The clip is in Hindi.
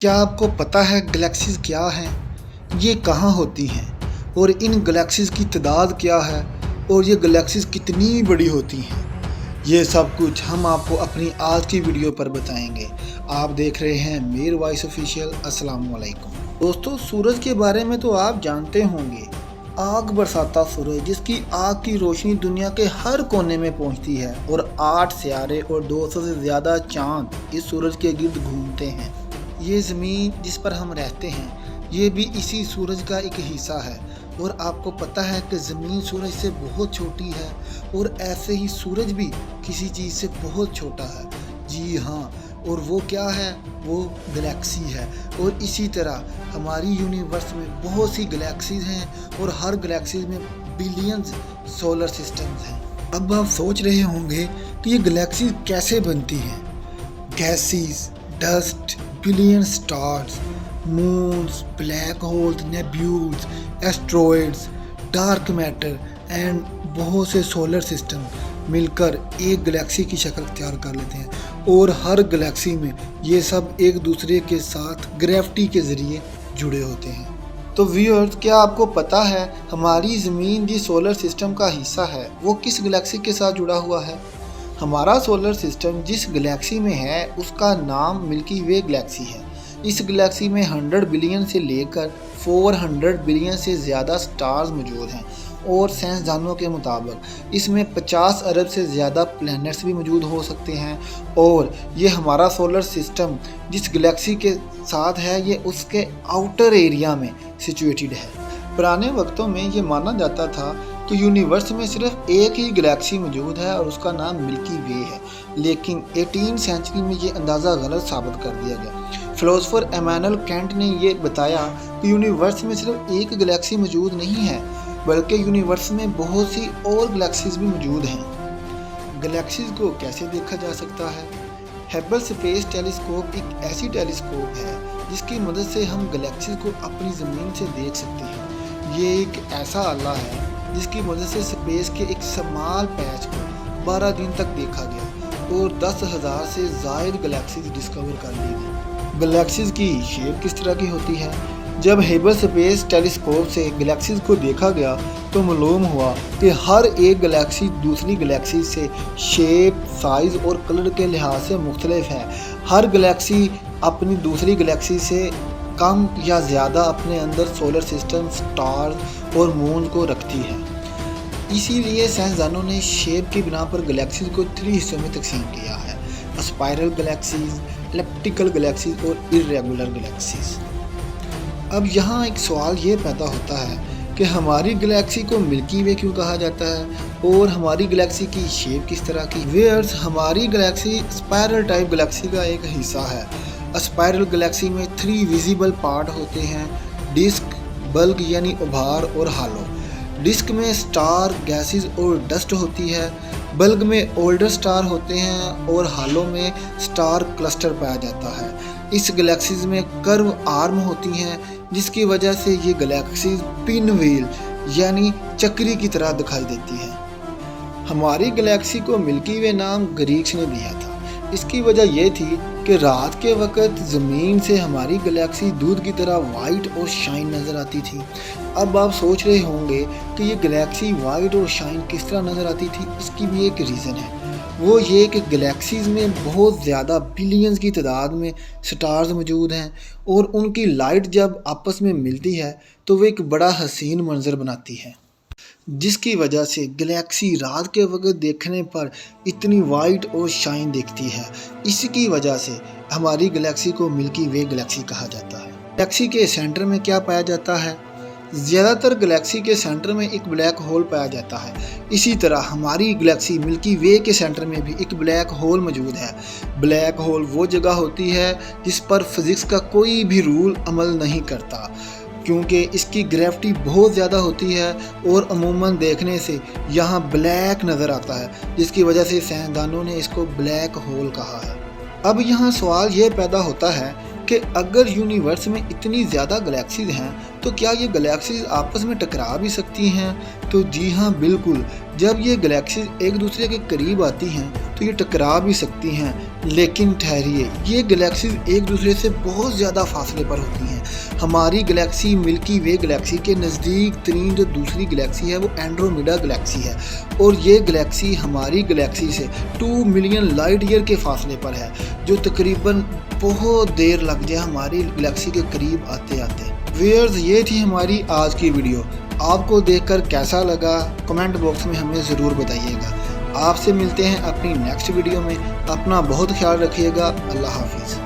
क्या आपको पता है गैलेक्सीज क्या हैं? ये कहाँ होती हैं? और इन गैलेक्सीज की तादाद क्या है? और ये गैलेक्सीज कितनी बड़ी होती हैं? ये सब कुछ हम आपको अपनी आज की वीडियो पर बताएंगे। आप देख रहे हैं मीर वॉइस ऑफिशियल। अस्सलाम वालेकुम दोस्तों, सूरज के बारे में तो आप जानते होंगे। आग बरसाता सूरज जिसकी आग की रोशनी दुनिया के हर कोने में पहुंचती है और 8 सियारे और 200 से ज़्यादा चांद इस सूरज के गिर्द घूमते हैं। ये ज़मीन जिस पर हम रहते हैं ये भी इसी सूरज का एक हिस्सा है। और आपको पता है कि ज़मीन सूरज से बहुत छोटी है और ऐसे ही सूरज भी किसी चीज़ से बहुत छोटा है। जी हाँ, और वो क्या है? वो गैलेक्सी है। और इसी तरह हमारी यूनिवर्स में बहुत सी गैलेक्सीज हैं और हर गैलेक्सीज में बिलियंस सोलर सिस्टम्स हैं। अब आप सोच रहे होंगे कि ये गैलेक्सीज कैसे बनती हैं। Gases, dust, billion stars, moons, black holes, nebulas, asteroids, dark matter and बहुत से सोलर सिस्टम मिलकर एक गैलेक्सी की शक्ल तैयार कर लेते हैं। और हर गैलेक्सी में ये सब एक दूसरे के साथ ग्रेविटी के ज़रिए जुड़े होते हैं। तो व्यूअर्स, क्या आपको पता है हमारी ज़मीन जिस सोलर सिस्टम का हिस्सा है वो किस गैलेक्सी के साथ जुड़ा हुआ है? हमारा सोलर सिस्टम जिस गैलेक्सी में है उसका नाम मिल्की वे गैलेक्सी है। इस गैलेक्सी में 100 बिलियन से लेकर 400 बिलियन से ज़्यादा स्टार्स मौजूद हैं और साइंसदानों के मुताबिक इसमें 50 अरब से ज़्यादा प्लैनेट्स भी मौजूद हो सकते हैं। और ये हमारा सोलर सिस्टम जिस गैलेक्सी के साथ है ये उसके आउटर एरिया में सिचुएटेड है। पुराने वक्तों में ये माना जाता था कि यूनिवर्स में सिर्फ एक ही गैलेक्सी मौजूद है और उसका नाम मिल्की वे है। लेकिन 18वीं सेंचुरी में ये अंदाज़ा गलत साबित कर दिया गया। फिलोसोफर इमैनुअल कैंट ने ये बताया कि यूनिवर्स में सिर्फ एक गैलेक्सी मौजूद नहीं है बल्कि यूनिवर्स में बहुत सी और गैलेक्सीज भी मौजूद हैं। गैलेक्सीज को कैसे देखा जा सकता है? हबल स्पेस टेलीस्कोप एक ऐसी टेलीस्कोप है जिसकी मदद से हम गैलेक्सीज को अपनी ज़मीन से देख सकते हैं। ये एक ऐसा आला है जिसकी मदद से स्पेस के एक स्मॉल पैच को 12 दिन तक देखा गया और 10,000 से ज़ायद गैलेक्सीज डिस्कवर कर ली गई। गैलेक्सीज की शेप किस तरह की होती है? जब हबल स्पेस टेलीस्कोप से गैलेक्सीज को देखा गया तो मालूम हुआ कि हर एक गैलेक्सी दूसरी गैलेक्सी से शेप, साइज़ और कलर के लिहाज से मुख्तलिफ है। हर गैलेक्सी अपनी दूसरी गैलेक्सी से कम या ज़्यादा अपने अंदर सोलर सिस्टम, स्टार्स और मून को रखती है। इसीलिए साइंसदानों ने शेप की बिना पर गैलेक्सीज को 3 हिस्सों में तकसीम किया है: स्पाइरल गैलेक्सीज, एलिप्टिकल गैलेक्सीज और इर्रेगुलर गैलेक्सीज। अब यहाँ एक सवाल ये पैदा होता है कि हमारी गैलेक्सी को मिल्की वे क्यों कहा जाता है और हमारी गैलेक्सी की शेप किस तरह की? व्यूअर्स, हमारी गैलेक्सी स्पाइरल टाइप गैलेक्सी का एक हिस्सा है। स्पाइरल गैलेक्सी में 3 विजिबल पार्ट होते हैं: डिस्क, बल्ब यानी उभार और हालो। डिस्क में स्टार, गैसेस और डस्ट होती है। बल्ब में ओल्डर स्टार होते हैं और हालो में स्टार क्लस्टर पाया जाता है। इस गैलेक्सीज में कर्व आर्म होती हैं जिसकी वजह से ये गैलेक्सीज पिन व्हील यानी चक्री की तरह दिखाई देती है। हमारी गैलेक्सी को मिल्की वे नाम ग्रीक्स ने दिया था। इसकी वजह यह थी कि रात के वक्त ज़मीन से हमारी गैलेक्सी दूध की तरह वाइट और शाइन नज़र आती थी। अब आप सोच रहे होंगे कि ये गैलेक्सी वाइट और शाइन किस तरह नज़र आती थी। इसकी भी एक रीज़न है, वो ये कि गैलेक्सीज में बहुत ज़्यादा बिलियंस की तादाद में स्टार्स मौजूद हैं और उनकी लाइट जब आपस में मिलती है तो वो एक बड़ा हसीन मंजर बनाती है, जिसकी वजह से गैलेक्सी रात के वक्त देखने पर इतनी वाइट और शाइन दिखती है। इसी की वजह से हमारी गैलेक्सी को मिल्की वे गैलेक्सी कहा जाता है। गैलेक्सी के सेंटर में क्या पाया जाता है? ज़्यादातर गैलेक्सी के सेंटर में एक ब्लैक होल पाया जाता है। इसी तरह हमारी गैलेक्सी मिल्की वे के सेंटर में भी एक ब्लैक होल मौजूद है। ब्लैक होल वो जगह होती है जिस पर फिज़िक्स का कोई भी रूल अमल नहीं करता, क्योंकि इसकी ग्रेविटी बहुत ज़्यादा होती है और अमूमन देखने से यहाँ ब्लैक नज़र आता है, जिसकी वजह से साइंसदानों ने इसको ब्लैक होल कहा है। अब यहाँ सवाल ये पैदा होता है कि अगर यूनिवर्स में इतनी ज़्यादा गैलेक्सीज हैं तो क्या ये गैलेक्सीज आपस में टकरा भी सकती हैं? तो जी हाँ, बिल्कुल। जब ये गैलेक्सीज एक दूसरे के करीब आती हैं तो ये टकरा भी सकती हैं, लेकिन ठहरिए, ये गैलेक्सीज एक दूसरे से बहुत ज़्यादा फासले पर होती हैं। हमारी गैलेक्सी मिल्की वे गैलेक्सी के नज़दीक तरीन जो दूसरी गैलेक्सी है वो एंड्रोमेडा गैलेक्सी है, और ये गैलेक्सी हमारी गैलेक्सी से 2 मिलियन लाइट ईयर के फासले पर है, जो तकरीबन बहुत देर लग जाए हमारी गैलेक्सी के करीब आते आते। व्यूअर्स, ये थी हमारी आज की वीडियो। आपको देखकर कैसा लगा कमेंट बॉक्स में हमें ज़रूर बताइएगा। आपसे मिलते हैं अपनी नेक्स्ट वीडियो में। अपना बहुत ख्याल रखिएगा। अल्लाह हाफिज़।